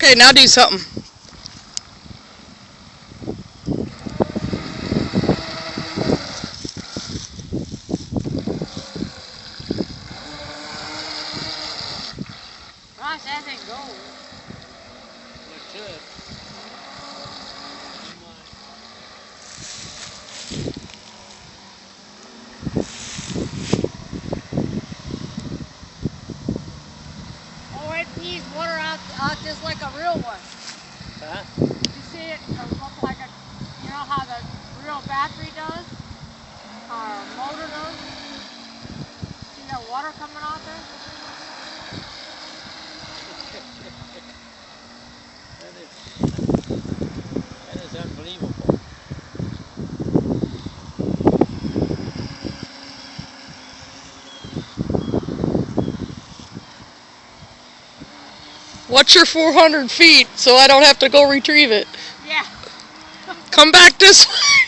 Okay, now do something. Gosh, that thing goes. It should. Oh, it pees water out just like a real one. Huh? You see it look like a, you know how the real battery does? Or motor does? See that water coming out there? That is unbelievable. What's your 400 feet so I don't have to go retrieve it? Yeah. Come back this way.